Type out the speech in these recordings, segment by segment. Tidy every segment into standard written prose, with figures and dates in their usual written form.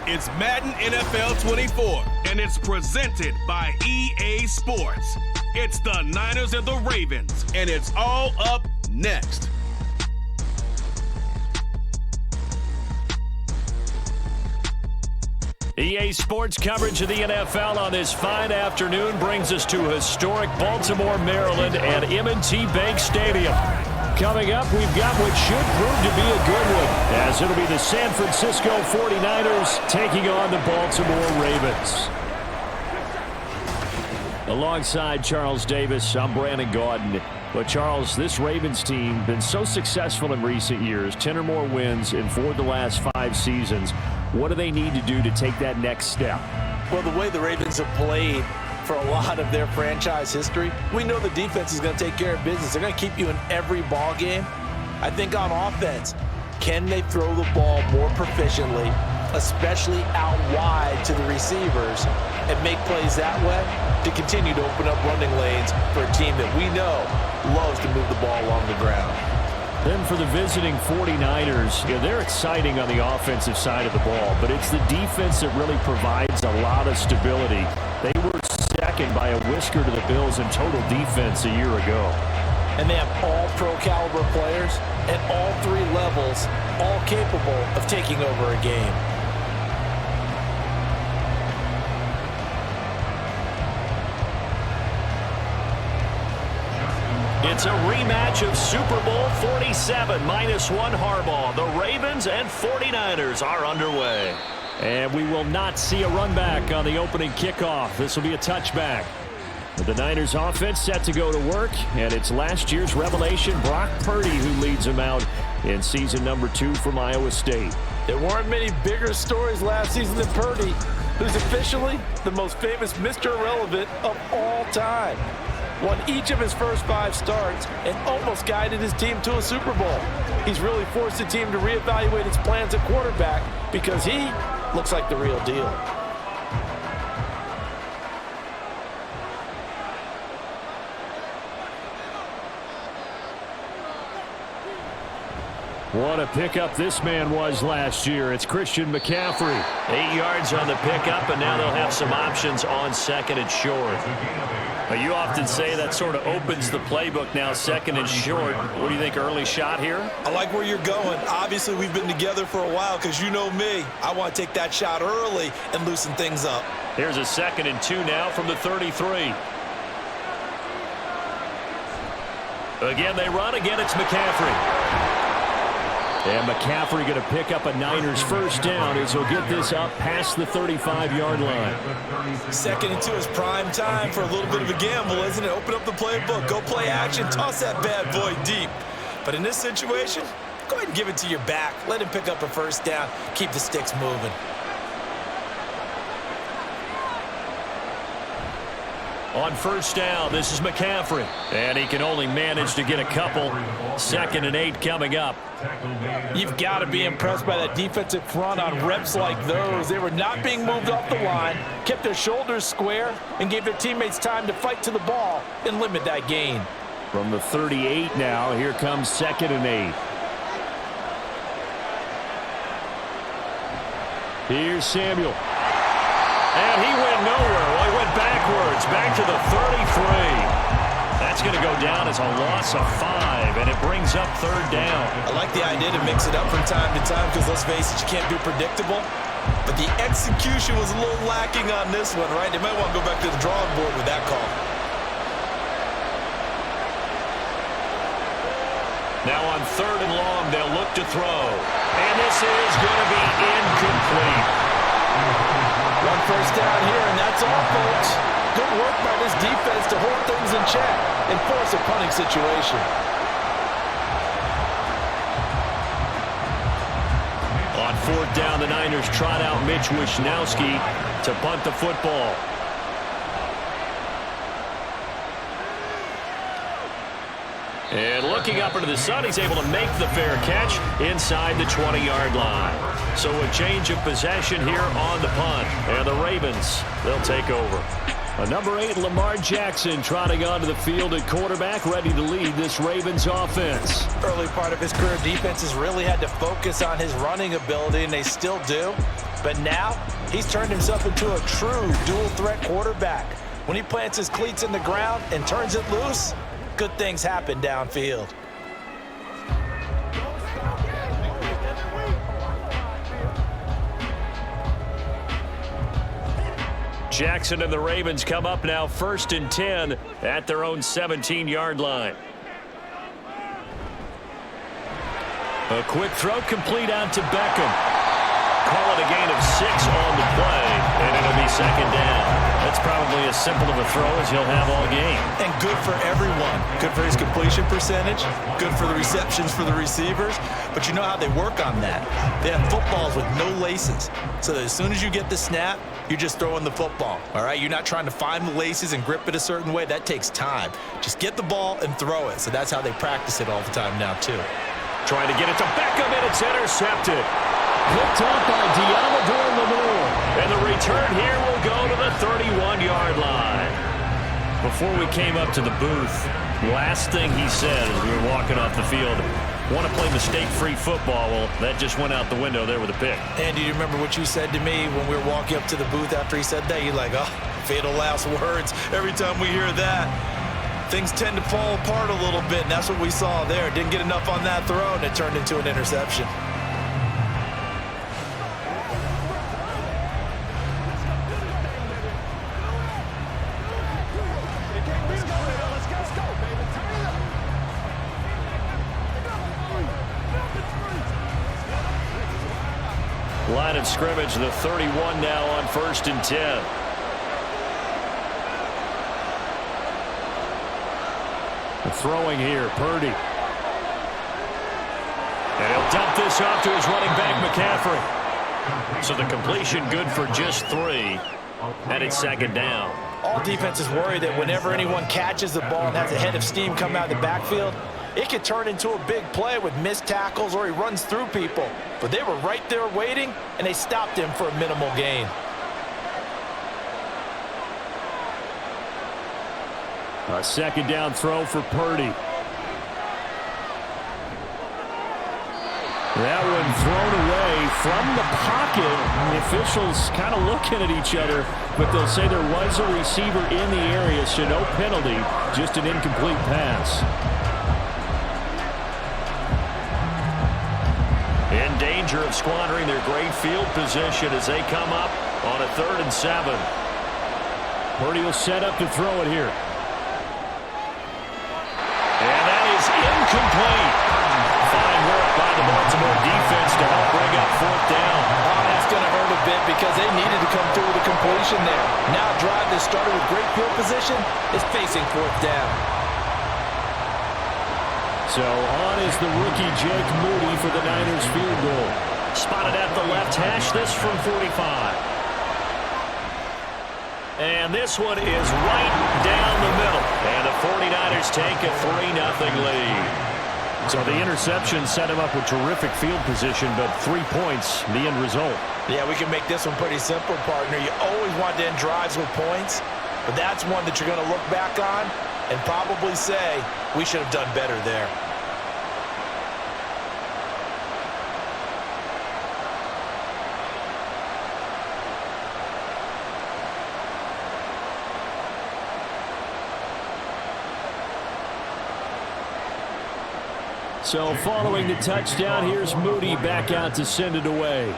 It's Madden NFL 24, and it's presented by EA Sports. It's the Niners and the Ravens, and it's all up next. EA Sports coverage of the NFL on this fine afternoon brings us to historic Baltimore, Maryland at M&T Bank Stadium. Coming up, we've got what should prove to be a good one, as it'll be the San Francisco 49ers taking on the Baltimore Ravens. Alongside Charles Davis, I'm Brandon Gaudin. But Charles, this Ravens team been so successful in recent years, 10 or more wins in 4 of the last 5 seasons. What do they need to do to take that next step? Well, the way the Ravens have played for a lot of their franchise history, we know the defense is going to take care of business. They're going to keep you in every ball game. I think on offense, can they throw the ball more proficiently, especially out wide to the receivers, and make plays that way to continue to open up running lanes for a team that we know loves to move the ball along the ground. Then for the visiting 49ers, they're exciting on the offensive side of the ball, but it's the defense that really provides a lot of stability. They were second by a whisker to the Bills in total defense a year ago. And they have all pro caliber players at all 3 levels, all capable of taking over a game. It's a rematch of Super Bowl 47 -1 Harbaugh. The Ravens and 49ers are underway. And we will not see a run back on the opening kickoff. This will be a touchback. The Niners offense set to go to work, and it's last year's revelation, Brock Purdy, who leads them out in season number 2 from Iowa State. There weren't many bigger stories last season than Purdy, who's officially the most famous Mr. Irrelevant of all time. Won each of his first 5 starts and almost guided his team to a Super Bowl. He's really forced the team to reevaluate its plans at quarterback because he looks like the real deal. What a pickup this man was last year. It's Christian McCaffrey. 8 yards on the pickup, and now they'll have some options on second and short. But you often say that sort of opens the playbook now, second and short. What do you think, early shot here? I like where you're going. Obviously, we've been together for a while because you know me. I want to take that shot early and loosen things up. Here's a 2nd and 2 now from the 33. Again, they run. Again, it's McCaffrey. And McCaffrey going to pick up a Niners first down as he'll get this up past the 35-yard line. 2nd and 2 is prime time for a little bit of a gamble, isn't it? Open up the playbook, go play action, toss that bad boy deep. But in this situation, go ahead and give it to your back. Let him pick up a first down. Keep the sticks moving. On first down, this is McCaffrey. And he can only manage to get a couple. 2nd and 8 coming up. You've got to be impressed by that defensive front on reps like those. They were not being moved off the line, kept their shoulders square, and gave their teammates time to fight to the ball and limit that gain. From the 38 now, here comes 2nd and 8. Here's Samuel. And he went nowhere. Well, he went backwards, back to the 33. That's going to go down as a loss of 5, and it brings up 3rd down. I like the idea to mix it up from time to time because, let's face it, you can't be predictable. But the execution was a little lacking on this one, right? They might want to go back to the drawing board with that call. Now on 3rd and long, they'll look to throw. And this is going to be incomplete. One first down here, and that's all, folks. Good work by this defense to hold things in check and force a punting situation. On 4th down, the Niners trot out Mitch Wishnowski to punt the football. And looking up into the sun, he's able to make the fair catch inside the 20-yard line. So a change of possession here on the punt. And the Ravens, they'll take over. Number 8, Lamar Jackson, trotting onto the field at quarterback, ready to lead this Ravens offense. Early part of his career, defenses really had to focus on his running ability, and they still do. But now, he's turned himself into a true dual-threat quarterback. When he plants his cleats in the ground and turns it loose, good things happen downfield. Jackson and the Ravens come up now 1st and 10 at their own 17-yard line. A quick throw complete out to Beckham. Call it a gain of 6 on the play, and it'll be 2nd down. That's probably as simple of a throw as he'll have all game. And good for everyone. Good for his completion percentage. Good for the receptions for the receivers. But you know how they work on that. They have footballs with no laces. So that as soon as you get the snap, you're just throwing the football. All right? You're not trying to find the laces and grip it a certain way. That takes time. Just get the ball and throw it. So that's how they practice it all the time now, too. Trying to get it to Beckham, and it's intercepted. Picked up by Deommodore Lenoir. And the return here will go to the 31-yard line. Before we came up to the booth, last thing he said as we were walking off the field, want to play mistake-free football. Well, that just went out the window there with a pick. Andy, you remember what you said to me when we were walking up to the booth after he said that? You're like, oh, fatal last words. Every time we hear that, things tend to fall apart a little bit, and that's what we saw there. Didn't get enough on that throw, and it turned into an interception. Line of scrimmage, the 31 now on 1st and 10. The throwing here, Purdy. And he'll dump this off to his running back, McCaffrey. So the completion good for just 3. And it's 2nd down. All defenses worry that whenever anyone catches the ball and has a head of steam come out of the backfield, it could turn into a big play with missed tackles or he runs through people. But they were right there waiting, and they stopped him for a minimal gain. A 2nd down throw for Purdy. That one thrown away from the pocket. The officials kind of looking at each other, but they'll say there was a receiver in the area, so no penalty, just an incomplete pass. In danger of squandering their great field position as they come up on a 3rd and 7. Purdy will set up to throw it here. And that is incomplete. Fine work by the Baltimore defense to help bring up 4th down. Oh, that's going to hurt a bit because they needed to come through with a completion there. Now a drive that started with great field position is facing 4th down. So on is the rookie Jake Moody for the Niners field goal. Spotted at the left hash, this from 45. And this one is right down the middle. And the 49ers take a 3-0 lead. So the interception set him up with terrific field position, but 3 points, the end result. Yeah, we can make this one pretty simple, partner. You always want to end drives with points, but that's one that you're going to look back on and probably say, we should have done better there. So following the touchdown, here's Moody back out to send it away.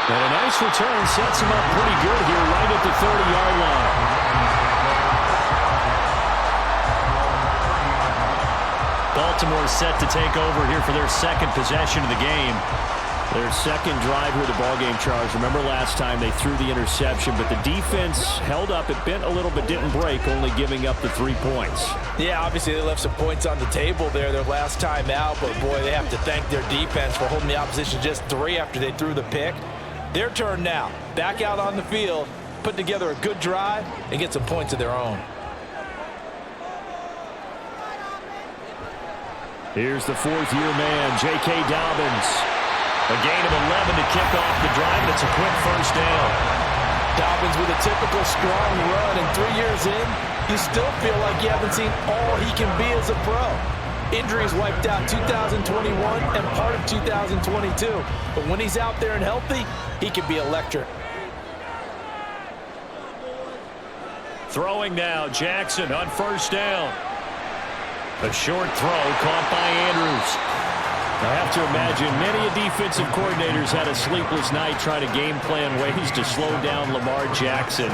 And a nice return sets him up pretty good here right at the 30-yard line. Baltimore set to take over here for their 2nd possession of the game. Their 2nd drive with the ballgame, Charles. Remember last time they threw the interception, but the defense held up. It bent a little but didn't break, only giving up the 3 points. Yeah, obviously they left some points on the table there their last time out, but boy, they have to thank their defense for holding the opposition just 3 after they threw the pick. Their turn now. Back out on the field, put together a good drive, and get some points of their own. Here's the 4th-year man, J.K. Dobbins. A gain of 11 to kick off the drive, and it's a quick first down. Dobbins with a typical strong run, and 3 years in, you still feel like you haven't seen all he can be as a pro. Injuries wiped out 2021 and part of 2022. But when he's out there and healthy, he can be electric. Throwing now, Jackson on first down. A short throw caught by Andrews. I have to imagine many defensive coordinators had a sleepless night trying to game plan ways to slow down Lamar Jackson.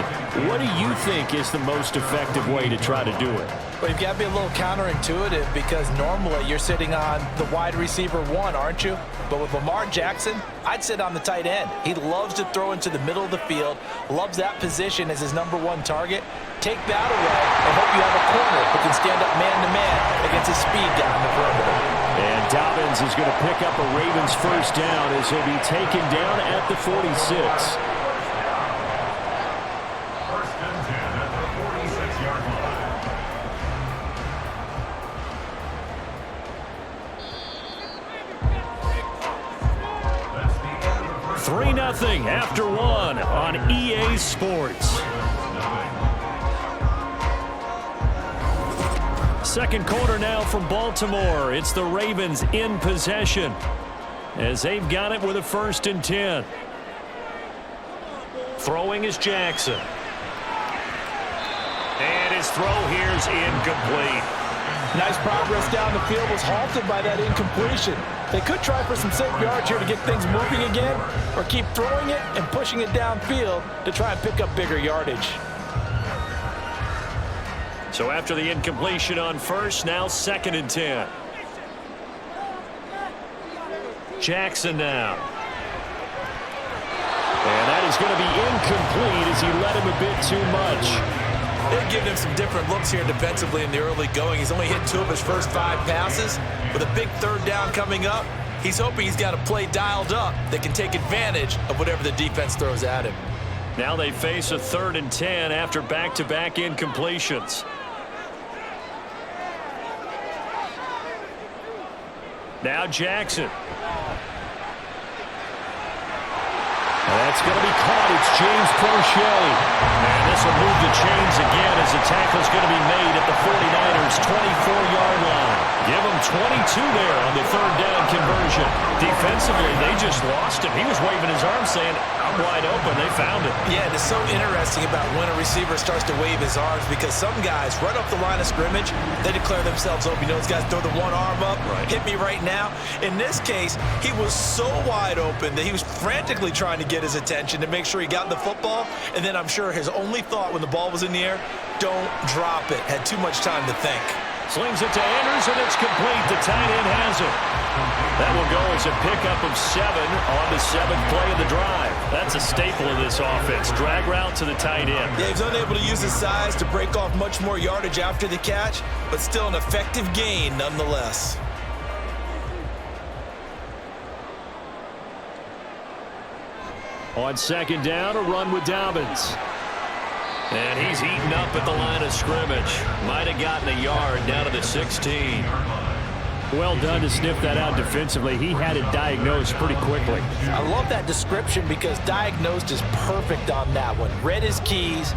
What do you think is the most effective way to try to do it? Well, you've got to be a little counterintuitive because normally you're sitting on the wide receiver one, aren't you? But with Lamar Jackson, I'd sit on the tight end. He loves to throw into the middle of the field, loves that position as his #1 target. Take that away and hope you have a corner who can stand up man-to-man against his speed down the perimeter. And Dobbins is going to pick up a Ravens first down as he'll be taken down at the 46. First and 10 at the 46-yard line. 3-0 after one on EA Sports. Second quarter now from Baltimore. It's the Ravens in possession as they've got it with a 1st and 10. Throwing is Jackson. And his throw here's incomplete. Nice progress down the field was halted by that incompletion. They could try for some safe yards here to get things moving again, or keep throwing it and pushing it downfield to try and pick up bigger yardage. So after the incompletion on first, now 2nd and 10. Jackson now. And that is going to be incomplete as he led him a bit too much. They're giving him some different looks here defensively in the early going. He's only hit 2 of his first 5 passes. With a big 3rd down coming up, he's hoping he's got a play dialed up that can take advantage of whatever the defense throws at him. Now they face a 3rd and 10 after back-to-back incompletions. Now Jackson. That's going to be caught. It's James Prochet. And this will move the chains again as the tackle's going to be made at the 49ers' 24-yard line. Give him 22 there on the 3rd down conversion. Defensively, they just lost him. He was waving his arms saying, I'm wide open. They found it. Yeah, and it's so interesting about when a receiver starts to wave his arms because some guys right off the line of scrimmage, they declare themselves open. You know, those guys throw the one arm up, hit me right now. In this case, he was so wide open that he was frantically trying to get his attention to make sure he got the football. And then I'm sure his only thought when the ball was in the air, don't drop it. Had too much time to think. Slings it to Andrews, and it's complete. The tight end has it. That will go as a pickup of 7 on the 7th play of the drive. That's a staple of this offense. Drag route to the tight end. Yeah, he's unable to use his size to break off much more yardage after the catch, but still an effective gain nonetheless. On 2nd down, a run with Dobbins. And he's eaten up at the line of scrimmage. Might have gotten a yard down to the 16. Well done to sniff that out defensively. He had it diagnosed pretty quickly. I love that description because diagnosed is perfect on that one. Read his keys,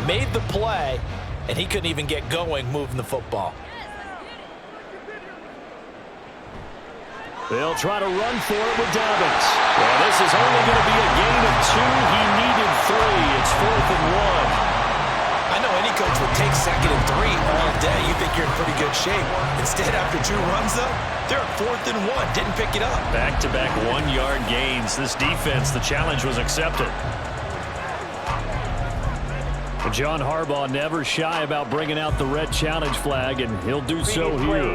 made the play, and he couldn't even get going moving the football. They'll try to run for it with Dobbins. Well, this is only going to be a gain of 2. He needed 3. It's 4th and 1. I know any coach would take 2nd and 3 all day. You think you're in pretty good shape. Instead, after 2 runs, though, they're at 4th and 1. Didn't pick it up. Back-to-back 1-yard gains. This defense, the challenge was accepted. John Harbaugh never shy about bringing out the red challenge flag, and he'll do so here.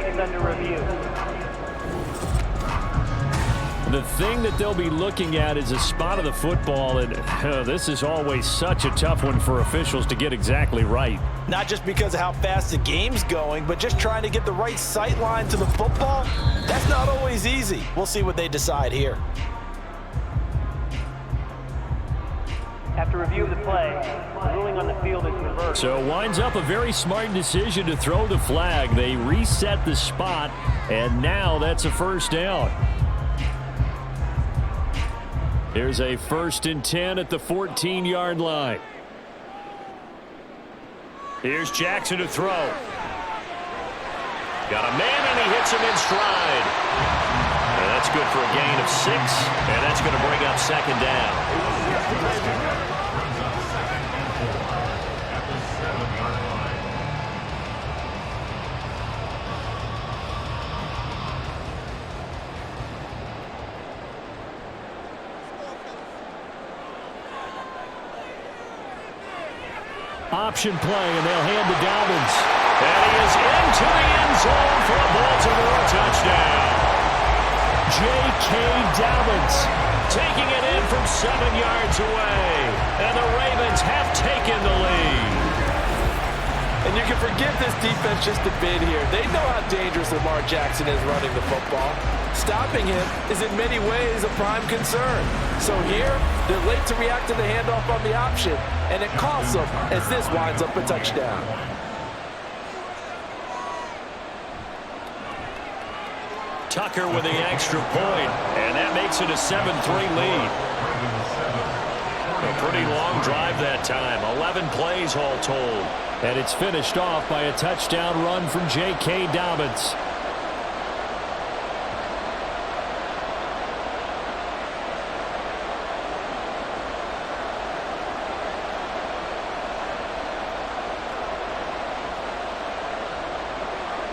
The thing that they'll be looking at is a spot of the football, and this is always such a tough one for officials to get exactly right. Not just because of how fast the game's going, but just trying to get the right sight line to the football. That's not always easy. We'll see what they decide here. After review of the play, the ruling on the field is reversed. So winds up a very smart decision to throw the flag. They reset the spot, and now that's a 1st down. Here's a 1st and 10 at the 14-yard line. Here's Jackson to throw. Got a man, and he hits him in stride. And that's good for a gain of 6, and that's going to bring up 2nd down. Option play, and they'll hand to Dobbins. And he is into the end zone for a Baltimore touchdown. J.K. Dobbins taking it in from 7 yards away. And the Ravens have taken the lead. And you can forgive this defense just a bit here. They know how dangerous Lamar Jackson is running the football. Stopping him is in many ways a prime concern. So here, they're late to react to the handoff on the option, and it costs them as this winds up a touchdown. Tucker with the extra point, and that makes it a 7-3 lead. A pretty long drive that time, 11 plays all told. And it's finished off by a touchdown run from J.K. Dobbins.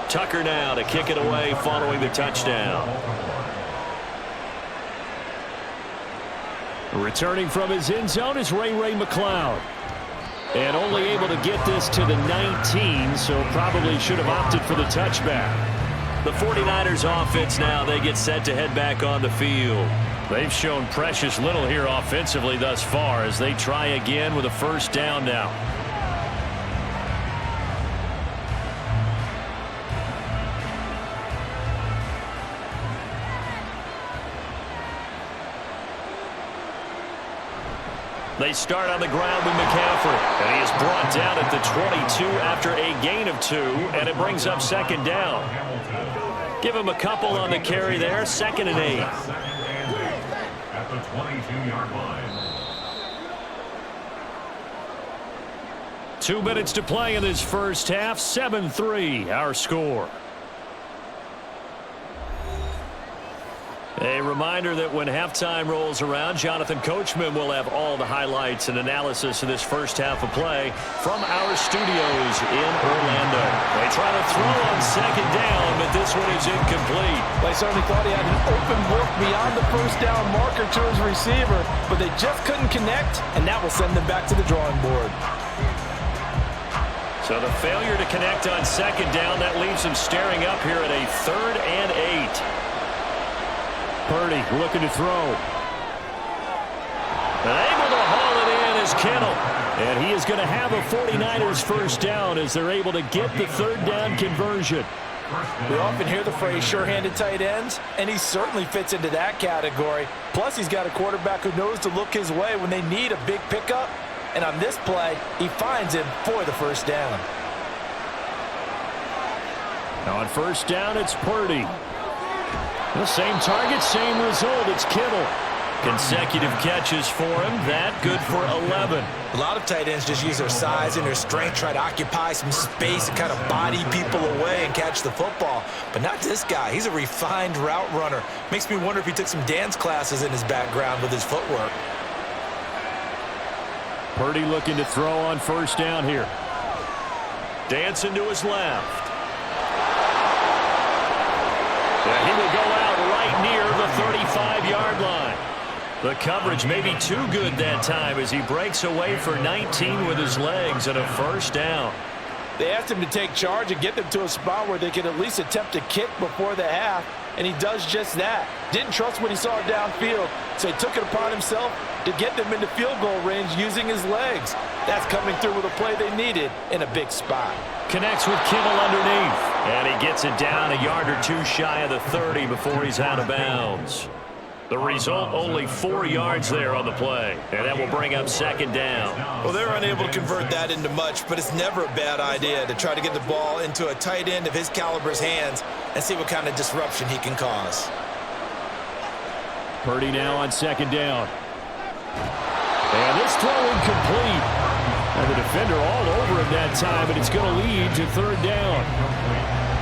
Tucker now to kick it away following the touchdown. Returning from his end zone is Ray McCloud. And only able to get this to the 19, so probably should have opted for the touchback. The 49ers offense now, they get set to head back on the field. They've shown precious little here offensively thus far as they try again with a 1st down now. They start on the ground with McCaffrey, and he is brought down at the 22 after a gain of 2, and it brings up 2nd down. Give him a couple on the carry there, 2nd and 8. At the 22-yard line. 2 minutes to play in this first half, 7-3 our score. A reminder that when halftime rolls around, Jonathan Coachman will have all the highlights and analysis of this first half of play from our studios in Orlando. They try to throw on 2nd down, but this one is incomplete. They certainly thought he had an open look beyond the 1st down marker to his receiver, but they just couldn't connect, and that will send them back to the drawing board. So the failure to connect on 2nd down, that leaves them staring up here at a 3rd and 8. Purdy looking to throw. And able to haul it in is Kittle. And he is going to have a 49ers 1st down as they're able to get the 3rd down conversion. We often hear the phrase sure-handed tight ends, and he certainly fits into that category. Plus, he's got a quarterback who knows to look his way when they need a big pickup. And on this play, he finds him for the 1st down. Now on 1st down, it's Purdy. The same target, same result. It's Kittle. Consecutive catches for him. That good for 11. A lot of tight ends just use their size and their strength, try to occupy some space and kind of body people away and catch the football. But not this guy. He's a refined route runner. Makes me wonder if he took some dance classes in his background with his footwork. Purdy looking to throw on 1st down here. Dancing to his left. And he will go out right near the 35-yard line. The coverage may be too good that time as he breaks away for 19 with his legs and a 1st down. They asked him to take charge and get them to a spot where they could at least attempt a kick before the half, and he does just that. Didn't trust what he saw downfield, so he took it upon himself to get them into field goal range using his legs. That's coming through with a play they needed in a big spot. Connects with Kittle underneath, and he gets it down a yard or 2 shy of the 30 before he's out of bounds. The result, only 4 yards there on the play, and that will bring up 2nd down. Well, they're unable to convert that into much, but it's never a bad idea to try to get the ball into a tight end of his caliber's hands and see what kind of disruption he can cause. Purdy now on 2nd down. And this throw incomplete. And the defender all over him that time, and it's going to lead to third down.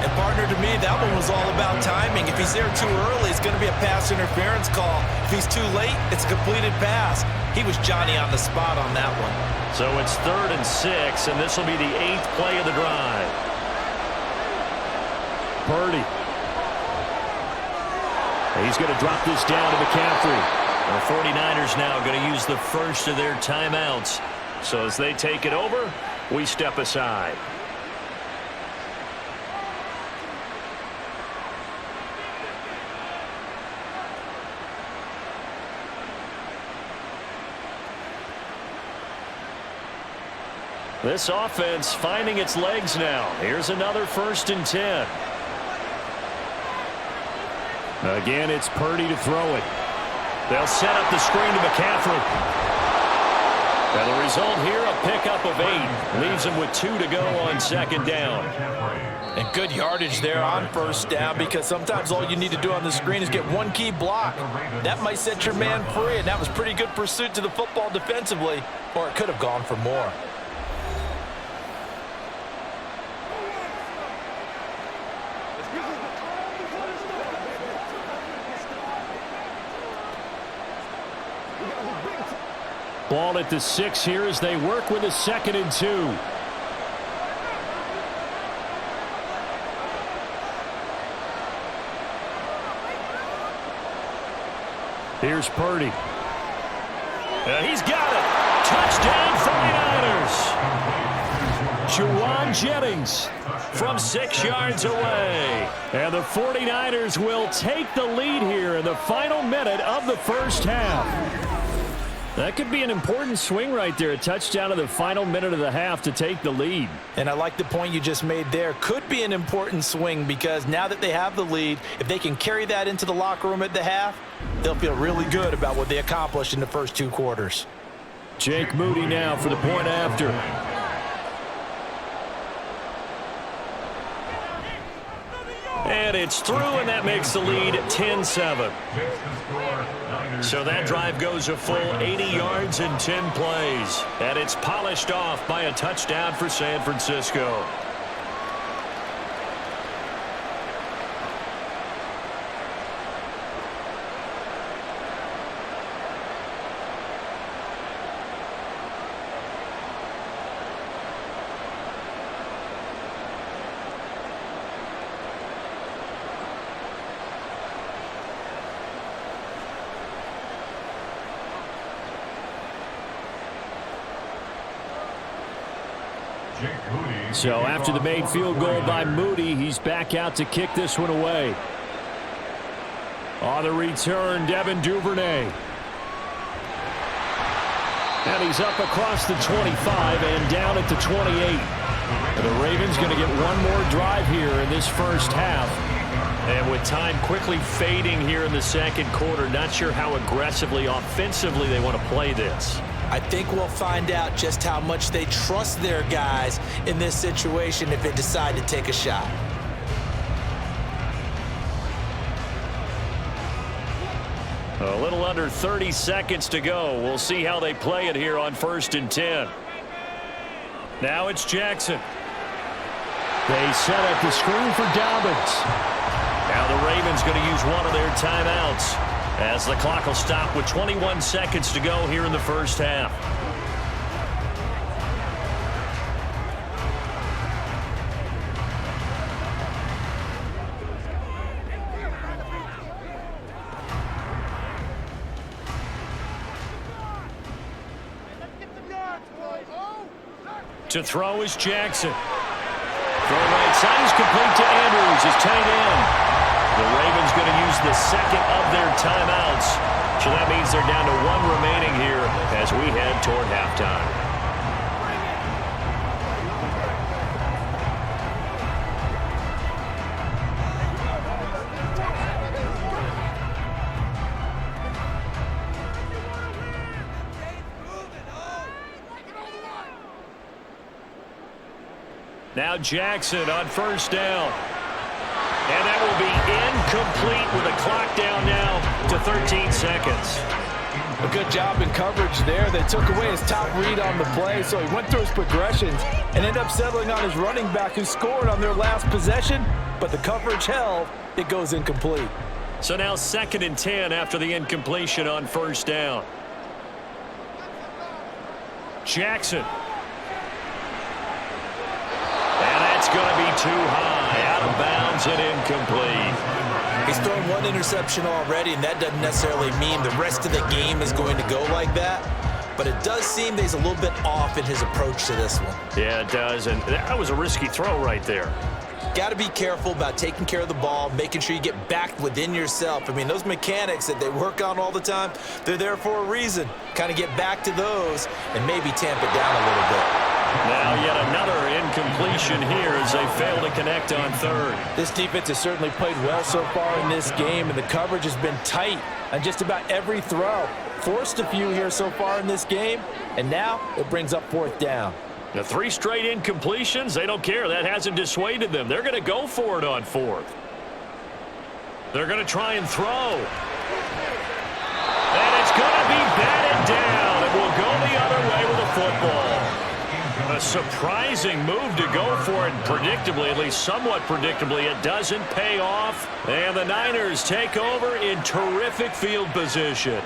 And partner, to me, that one was all about timing. If he's there too early, it's going to be a pass interference call. If he's too late, it's a completed pass. He was Johnny on the spot on that one. So it's 3rd and 6, and this will be the 8th play of the drive. Purdy. He's going to drop this down to McCaffrey. The 49ers now going to use the first of their timeouts. So as they take it over, we step aside. This offense finding its legs now. Here's another 1st and 10. Again, it's Purdy to throw it. They'll set up the screen to McCaffrey. And the result here, a pickup of 8. Leaves him with 2 to go on 2nd down. And good yardage there on 1st down, because sometimes all you need to do on the screen is get one key block. That might set your man free, and that was pretty good pursuit to the football defensively, or it could have gone for more. Ball at the 6 here as they work with a 2nd and 2. Here's Purdy. He's got it. Touchdown 49ers. Juwan Jennings from 6 yards away. And the 49ers will take the lead here in the final minute of the first half. That could be an important swing right there. A touchdown in the final minute of the half to take the lead. And I like the point you just made there. Could be an important swing, because now that they have the lead, if they can carry that into the locker room at the half, they'll feel really good about what they accomplished in the first 2 quarters. Jake Moody now for the point after. And it's through, and that makes the lead 10-7. So that drive goes a full 80 yards in 10 plays. And it's polished off by a touchdown for San Francisco. So after the made field goal by Moody, he's back out to kick this one away. On the return, Devin Duvernay. And he's up across the 25 and down at the 28. And the Ravens going to get one more drive here in this first half. And with time quickly fading here in the second quarter, not sure how aggressively, offensively they want to play this. I think we'll find out just how much they trust their guys in this situation if they decide to take a shot. A little under 30 seconds to go. We'll see how they play it here on 1st and 10. Now it's Jackson. They set up the screen for Dobbins. Now the Ravens going to use one of their timeouts, as the clock will stop with 21 seconds to go here in the first half. To throw is Jackson. Throw right side is complete to Andrews, his tight end. The Ravens going to use the second of their timeouts. So that means they're down to 1 remaining here as we head toward halftime. Now Jackson on 1st down. And that will be incomplete with the clock down now to 13 seconds. A good job in coverage there. They took away his top read on the play, so he went through his progressions and ended up settling on his running back who scored on their last possession, but the coverage held. It goes incomplete. So now 2nd and 10 after the incompletion on 1st down. Jackson. And that's going to be too high. Out of bounds and incomplete. He's thrown one interception already, and that doesn't necessarily mean the rest of the game is going to go like that. But it does seem that he's a little bit off in his approach to this one. Yeah, it does, and that was a risky throw right there. Got to be careful about taking care of the ball, making sure you get back within yourself. I mean, those mechanics that they work on all the time, they're there for a reason. Kind of get back to those and maybe tamp it down a little bit. Now yet another incompletion here as they fail to connect on 3rd. This defense has certainly played well so far in this game, and the coverage has been tight on just about every throw. Forced a few here so far in this game, and now it brings up 4th down. The 3 straight incompletions, they don't care. That hasn't dissuaded them. They're going to go for it on 4th. They're going to try and throw. And it's going to be batted down. It will go the other way with the football. A surprising move to go for it, predictably, at least somewhat predictably. It doesn't pay off, and the Niners take over in terrific field position.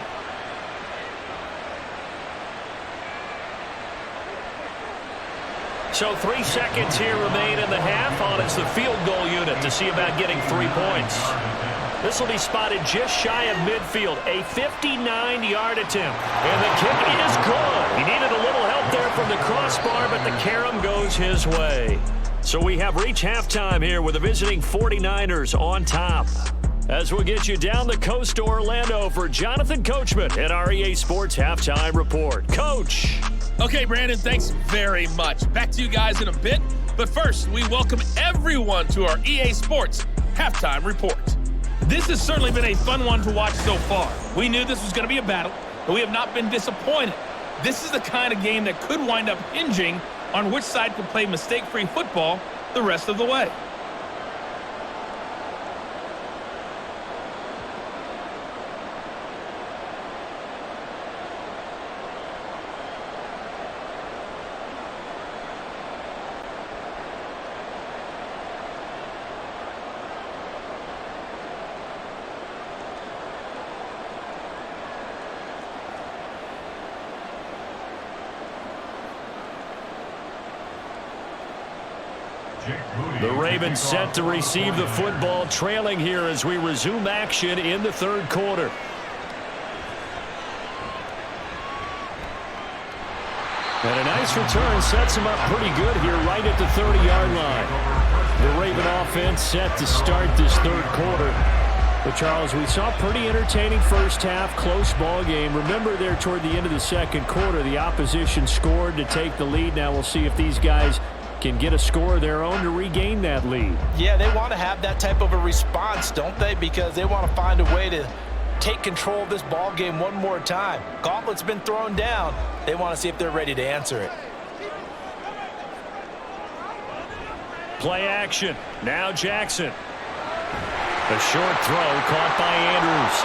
So 3 seconds here remain in the half on it's the field goal unit to see about getting 3 points. This will be spotted just shy of midfield, a 59-yard attempt. And the kick is good. He needed a little help there from the crossbar, but the carom goes his way. So we have reached halftime here with the visiting 49ers on top. As we'll get you down the coast to Orlando for Jonathan Coachman at our EA Sports Halftime Report. Coach. Okay, Brandon, thanks very much. Back to you guys in a bit. But first, we welcome everyone to our EA Sports Halftime Report. This has certainly been a fun one to watch so far. We knew this was going to be a battle, but we have not been disappointed. This is the kind of game that could wind up hinging on which side can play mistake-free football the rest of the way. The Ravens set to receive the football, trailing here as we resume action in the 3rd quarter. And a nice return sets him up pretty good here right at the 30-yard line. The Raven offense set to start this 3rd quarter. But, Charles, we saw pretty entertaining first half, close ball game. Remember there toward the end of the 2nd quarter, the opposition scored to take the lead. Now we'll see if these guys can get a score of their own to regain that lead. Yeah, they want to have that type of a response, don't they? Because they want to find a way to take control of this ball game one more time. Gauntlet's been thrown down. They want to see if they're ready to answer it. Play action. Now Jackson. A short throw caught by Andrews.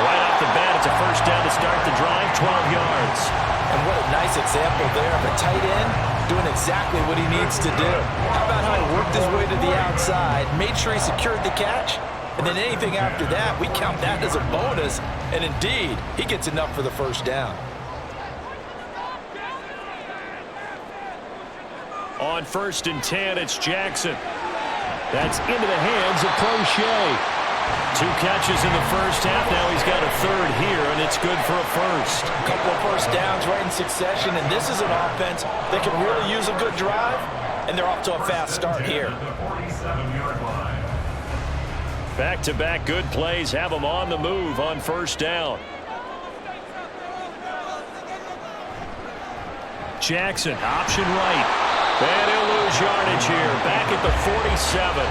Right off the bat, it's a 1st down to start the drive, 12 yards. And what a nice example there of a tight end doing exactly what he needs to do. How about how he worked his way to the outside, made sure he secured the catch, and then anything after that, we count that as a bonus. And indeed, he gets enough for the 1st down. On 1st and 10, it's Jackson. That's into the hands of Prochet. 2 catches in the 1st half. Now he's got a 3rd here, and it's good for a 1st. A couple of 1st downs right in succession, and this is an offense that can really use a good drive, and they're off to a fast start here. Back-to-back good plays have them on the move on 1st down. Jackson, option right. And he'll lose yardage here, back at the 47.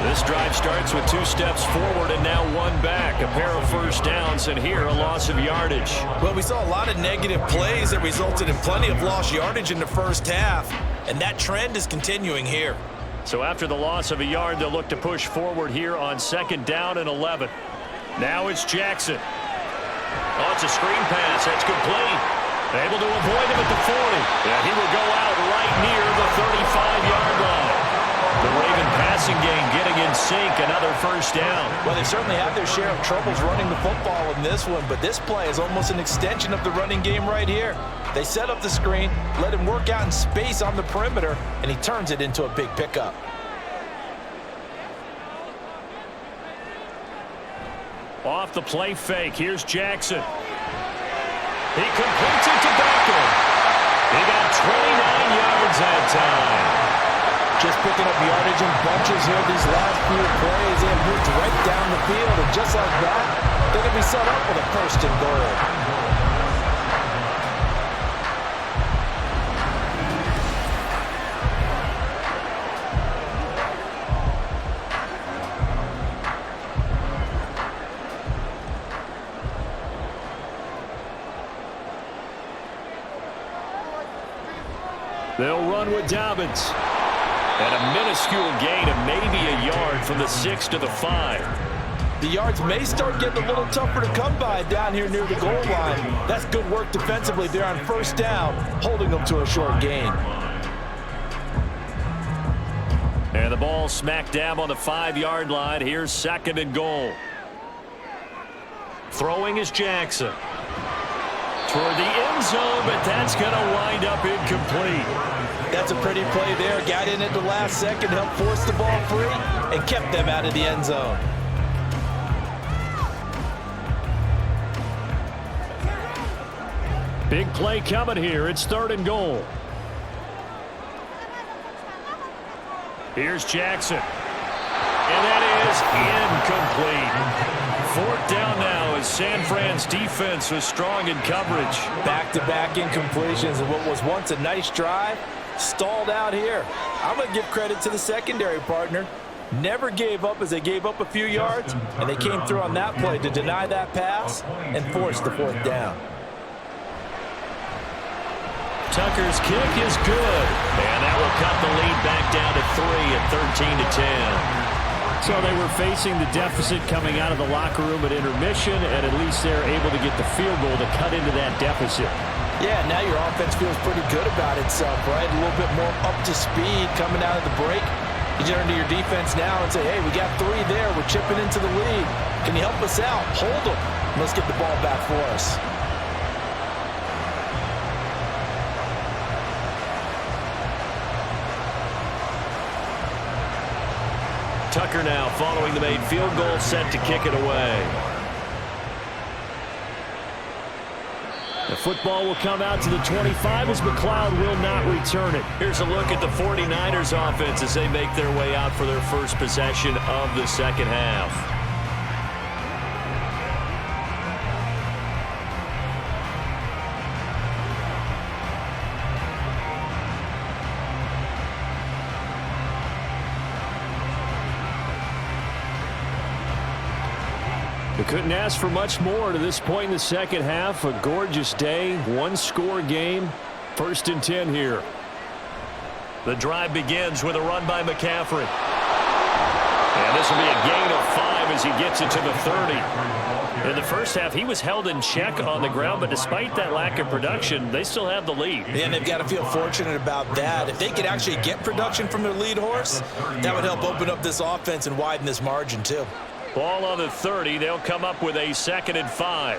This drive starts with 2 steps forward and now 1 back. A pair of 1st downs, and here a loss of yardage. Well, we saw a lot of negative plays that resulted in plenty of lost yardage in the 1st half, and that trend is continuing here. So after the loss of a yard, they'll look to push forward here on 2nd down and 11. Now it's Jackson. Oh, it's a screen pass. That's complete. Able to avoid him at the 40. Yeah, he will go out right near the 35-yard line. The Raven passing game getting in sync, another first down. Well, they certainly had their share of troubles running the football in this one, but this play is almost an extension of the running game right here. They set up the screen, let him work out in space on the perimeter, and he turns it into a big pickup. Off the play fake, here's Jackson. He completes it to Beckham. He got 29 yards that time. Just picking up yardage in bunches here these last few plays. They have moved right down the field, and just like that, they're going to be set up with a first and goal. They'll run with Dobbins. And a minuscule gain of maybe a yard from the 6 to the 5. The yards may start getting a little tougher to come by down here near the goal line. That's good work defensively there on first down, holding them to a short gain. And the ball smack dab on the 5-yard line. Here's second and goal. Throwing is Jackson. Toward the end zone, but that's going to wind up incomplete. That's a pretty play there. Got in at the last second, helped force the ball free, and kept them out of the end zone. Big play coming here. It's third and goal. Here's Jackson. And that is incomplete. Fourth down now as San Fran's defense was strong in coverage. Back-to-back incompletions, and what was once a nice drive stalled out here. I'm going to give credit to the secondary partner. Never gave up as they gave up a few yards, and they came through on that play to deny that pass and force the fourth down. Tucker's kick is good, and that will cut the lead back down to 3 at 13-10. So they were facing the deficit coming out of the locker room at intermission, and at least they're able to get the field goal to cut into that deficit. Yeah, now your offense feels pretty good about itself, right? A little bit more up to speed coming out of the break. You turn to your defense now and say, hey, we got 3 there. We're chipping into the lead. Can you help us out? Hold them. Let's get the ball back for us. Tucker now following the made field goal, set to kick it away. The football will come out to the 25 as McLeod will not return it. Here's a look at the 49ers offense as they make their way out for their first possession of the second half. We couldn't ask for much more to this point in the second half. A gorgeous day, one-score game. First and 10 here. The drive begins with a run by McCaffrey. And this will be a gain of 5 as he gets it to the 30. In the first half, he was held in check on the ground, but despite that lack of production, they still have the lead. And they've got to feel fortunate about that. If they could actually get production from their lead horse, that would help open up this offense and widen this margin too. Ball on the 30. They'll come up with a 2nd and 5.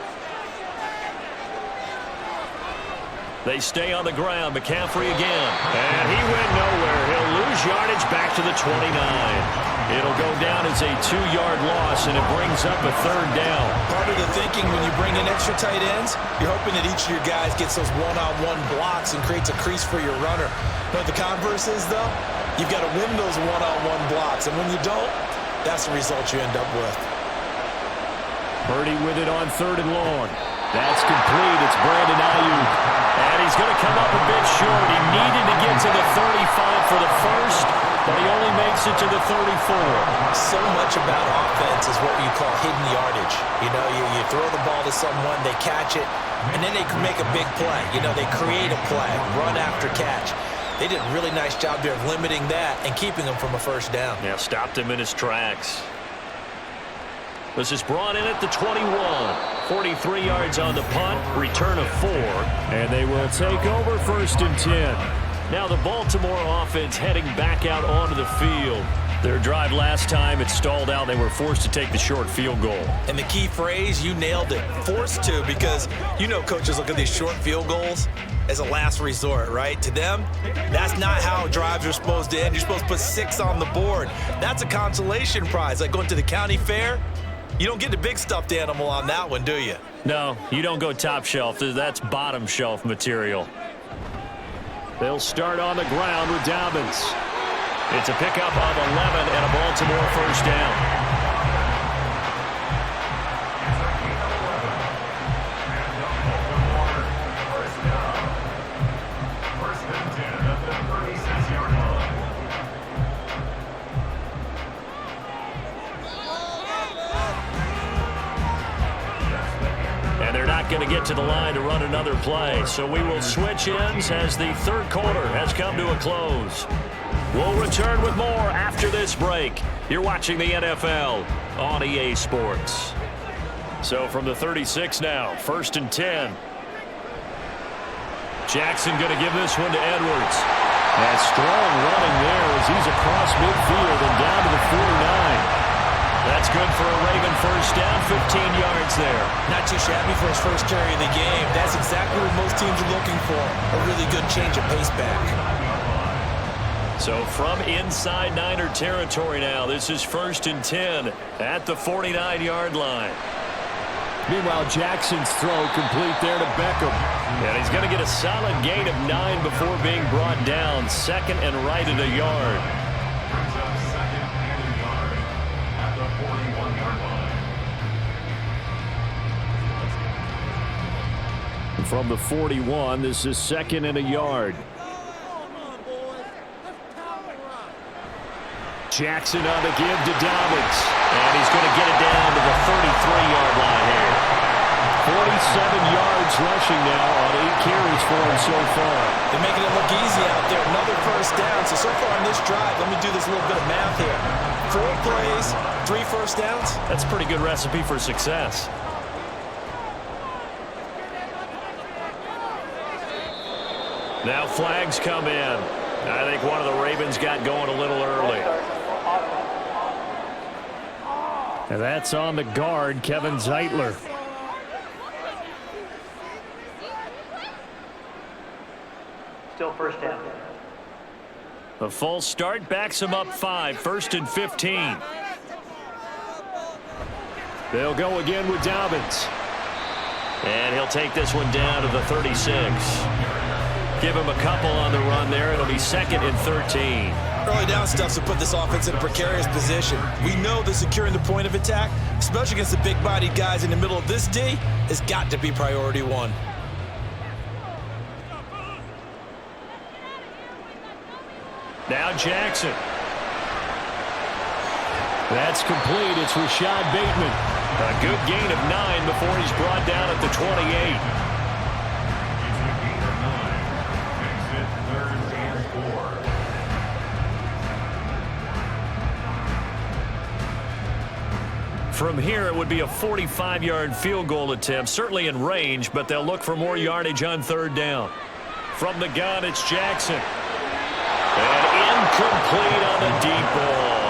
They stay on the ground. McCaffrey again. And he went nowhere. He'll lose yardage back to the 29. It'll go down as a 2-yard loss, and it brings up a 3rd down. Part of the thinking when you bring in extra tight ends, you're hoping that each of your guys gets those one-on-one blocks and creates a crease for your runner. But the converse is, though, you've got to win those one-on-one blocks. And when you don't, that's the result you end up with. Purdy with it on 3rd and long. That's complete. It's Brandon Ayuk. And he's going to come up a bit short. He needed to get to the 35 for the first, but he only makes it to the 34. So much about offense is what you call hidden yardage. You know, you throw the ball to someone, they catch it, and then they can make a big play. You know, they create a play, run after catch. They did a really nice job there of limiting that and keeping him from a first down. Yeah, stopped him in his tracks. This is brought in at the 21. 43 yards on the punt, return of 4. And they will take over 1st and 10. Now the Baltimore offense heading back out onto the field. Their drive last time, it stalled out. They were forced to take the short field goal. And the key phrase, you nailed it. Forced to, because you know coaches look at these short field goals as a last resort, right? To them, that's not how drives are supposed to end. You're supposed to put 6 on the board. That's a consolation prize. Like going to the county fair, you don't get the big stuffed animal on that one, do you? No, you don't go top shelf. That's bottom shelf material. They'll start on the ground with Dobbins. It's a pickup of 11 and a Baltimore first down. Going to get to the line to run another play. So we will switch ends as the third quarter has come to a close. We'll return with more after this break. You're watching the NFL on EA Sports. So from the 36 now, 1st and 10. Jackson going to give this one to Edwards. And strong running there as he's across midfield and down to the 49. That's good for a Raven first down, 15 yards there. Not too shabby for his first carry of the game. That's exactly what most teams are looking for, a really good change of pace back. So from inside Niner territory now, this is 1st and 10 at the 49-yard line. Meanwhile, Jackson's throw complete there to Beckham. And he's going to get a solid gain of 9 before being brought down. 2nd and right at a yard. From the 41, this is 2nd and a yard. Jackson on the give to Dobbins. And he's going to get it down to the 33-yard line here. 47 yards rushing now on 8 carries for him so far. They're making it look easy out there. Another first down. So far on this drive, let me do this little bit of math here. 4 plays, 3 first downs. That's a pretty good recipe for success. Now flags come in. I think one of the Ravens got going a little early. And that's on the guard, Kevin Zeitler. Still first down. The false start backs him up 5, 1st and 15. They'll go again with Dobbins. And he'll take this one down to the 36. Give him a couple on the run there. It'll be 2nd and 13. Early down stuff to put this offense in a precarious position. We know that securing the point of attack, especially against the big-bodied guys in the middle of this D, has got to be priority 1. Now Jackson. That's complete. It's Rashad Bateman. A good gain of 9 before he's brought down at the 28. From here, it would be a 45-yard field goal attempt, certainly in range, but they'll look for more yardage on 3rd down. From the gun, it's Jackson. And incomplete on the deep ball.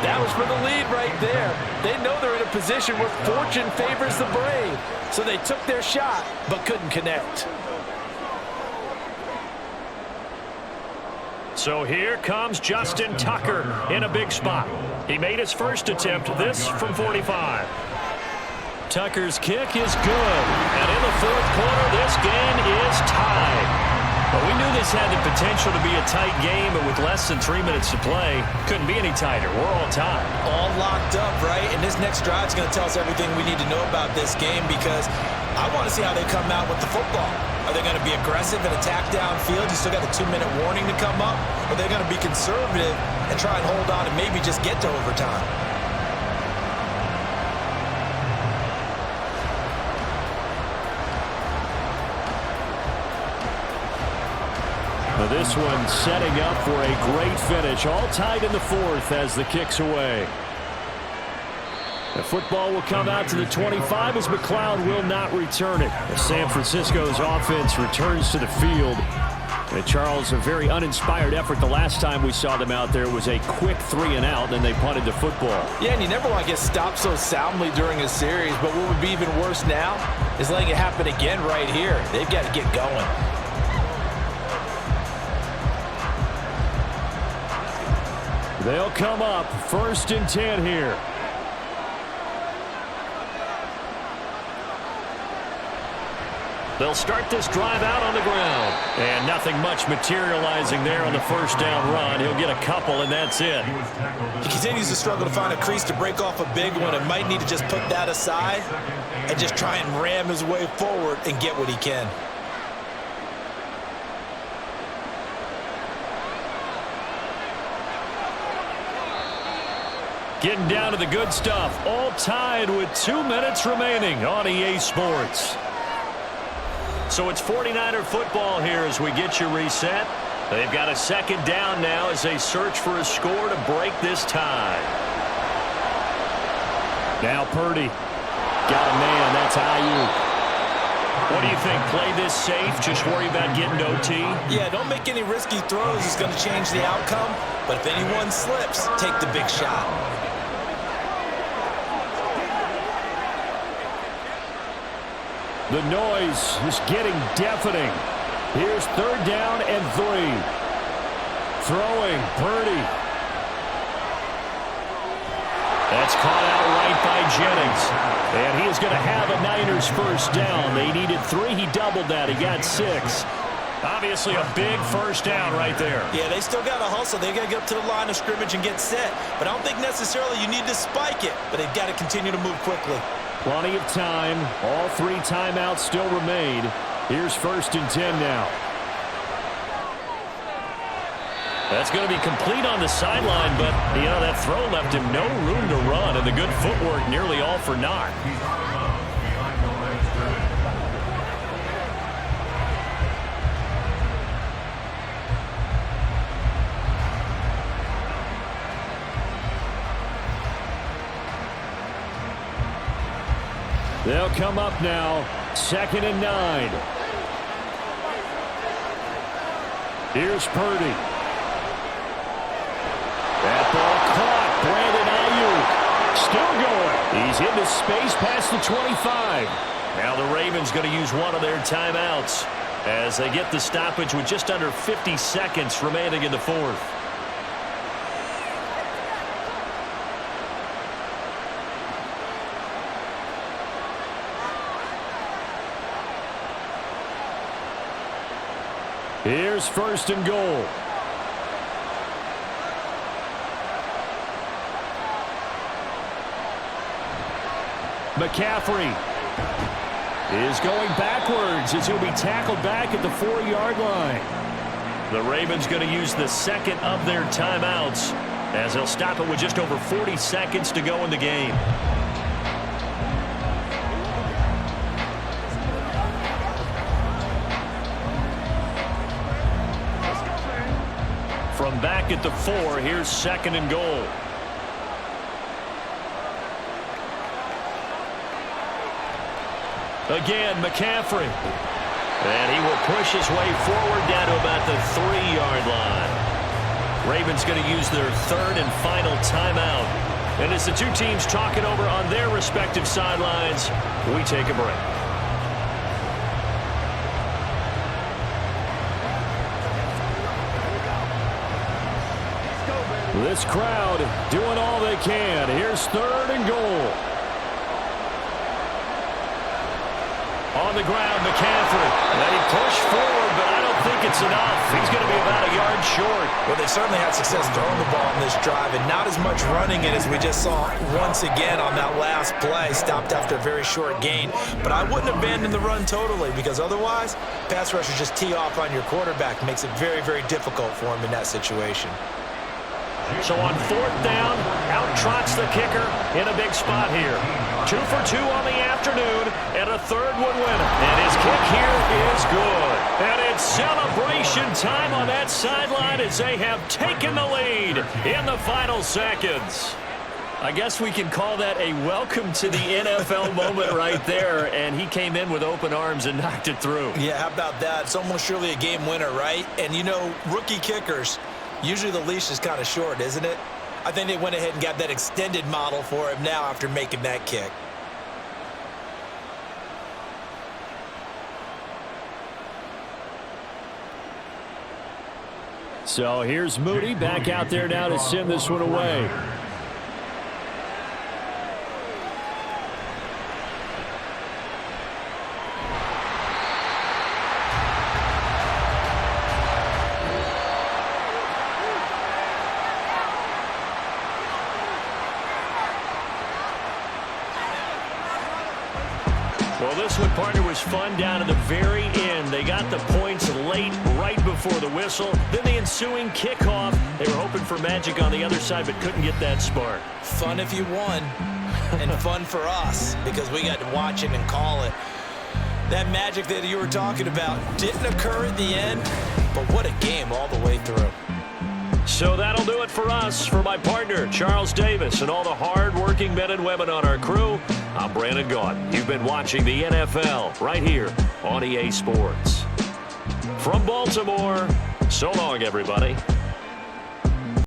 That was for the lead right there. They know they're in a position where fortune favors the brave. So they took their shot, but couldn't connect. So here comes Justin Tucker in a big spot. He made his first attempt, this from 45. Tucker's kick is good. And in the 4th quarter, this game is tied. But we knew this had the potential to be a tight game, but with less than 3 minutes to play, couldn't be any tighter. We're all tied. All locked up, right? And this next drive is going to tell us everything we need to know about this game, because I want to see how they come out with the football. Are they going to be aggressive and attack downfield? You still got a 2-minute warning to come up? Or are they going to be conservative and try and hold on and maybe just get to overtime? This one setting up for a great finish. All tied in the 4th as the kick's away. The football will come out to the 25 as McLeod will not return it. As San Francisco's offense returns to the field. And Charles, a very uninspired effort the last time we saw them out there was a quick 3-and-out, and they punted the football. Yeah, and you never want to get stopped so soundly during a series, but what would be even worse now is letting it happen again right here. They've got to get going. They'll come up 1st and 10 here. They'll start this drive out on the ground. And nothing much materializing there on the first down run. He'll get a couple, and that's it. He continues to struggle to find a crease to break off a big one and might need to just put that aside and just try and ram his way forward and get what he can. Getting down to the good stuff. All tied with 2 minutes remaining on EA Sports. So it's 49er football here as we get you reset. They've got a 2nd down now as they search for a score to break this tie. Now Purdy. Got a man. That's Ayuk. What do you think? Play this safe? Just worry about getting to OT? Yeah, don't make any risky throws. It's going to change the outcome. But if anyone slips, take the big shot. The noise is getting deafening. Here's 3rd down and 3. Throwing, Purdy. That's caught out right by Jennings. And he is going to have a Niners 1st down. They needed 3. He doubled that. He got 6. Obviously a big 1st down right there. Yeah, they still got to hustle. They got to get up to the line of scrimmage and get set. But I don't think necessarily you need to spike it. But they've got to continue to move quickly. Plenty of time. All 3 timeouts still remain. Here's 1st and 10 now. That's going to be complete on the sideline, but, you know, that throw left him no room to run, and the good footwork nearly all for naught. They'll come up now, 2nd and 9. Here's Purdy. That ball caught. Brandon Ayuk still going. He's into space past the 25. Now the Ravens going to use one of their timeouts as they get the stoppage with just under 50 seconds remaining in the 4th. Here's 1st and goal. McCaffrey is going backwards as he'll be tackled back at the 4-yard line. The Ravens going to use the 2nd of their timeouts as they'll stop it with just over 40 seconds to go in the game. From back at the 4, here's 2nd and goal. Again, McCaffrey. And he will push his way forward down to about the 3-yard line. Ravens going to use their 3rd and final timeout. And as the 2 teams talk it over on their respective sidelines, we take a break. This crowd doing all they can. Here's 3rd and goal. On the ground, McCaffrey. They push forward, but I don't think it's enough. He's going to be about a yard short. Well, they certainly had success throwing the ball in this drive, and not as much running it as we just saw once again on that last play. Stopped after a very short gain. But I wouldn't abandon the run totally, because otherwise, pass rushers just tee off on your quarterback. Makes it very, very difficult for him in that situation. So on 4th down, out trots the kicker in a big spot here. 2 for 2 on the afternoon, and a 3rd would win it. And his kick here is good. And it's celebration time on that sideline as they have taken the lead in the final seconds. I guess we can call that a welcome to the NFL moment right there, and he came in with open arms and knocked it through. Yeah, how about that? It's almost surely a game winner, right? And, you know, rookie kickers, usually the leash is kind of short, isn't it? I think they went ahead and got that extended model for him now after making that kick. So here's Moody back out there now to send this one away. Well, this one, partner, was fun down to the very end. They got the points late, right before the whistle. Then the ensuing kickoff. They were hoping for magic on the other side, but couldn't get that spark. Fun if you won, and fun for us, because we got to watch it and call it. That magic that you were talking about didn't occur at the end, but what a game all the way through. So that'll do it for us. For my partner, Charles Davis, and all the hard-working men and women on our crew, I'm Brandon Gaudin. You've been watching the NFL right here on EA Sports. From Baltimore, so long, everybody.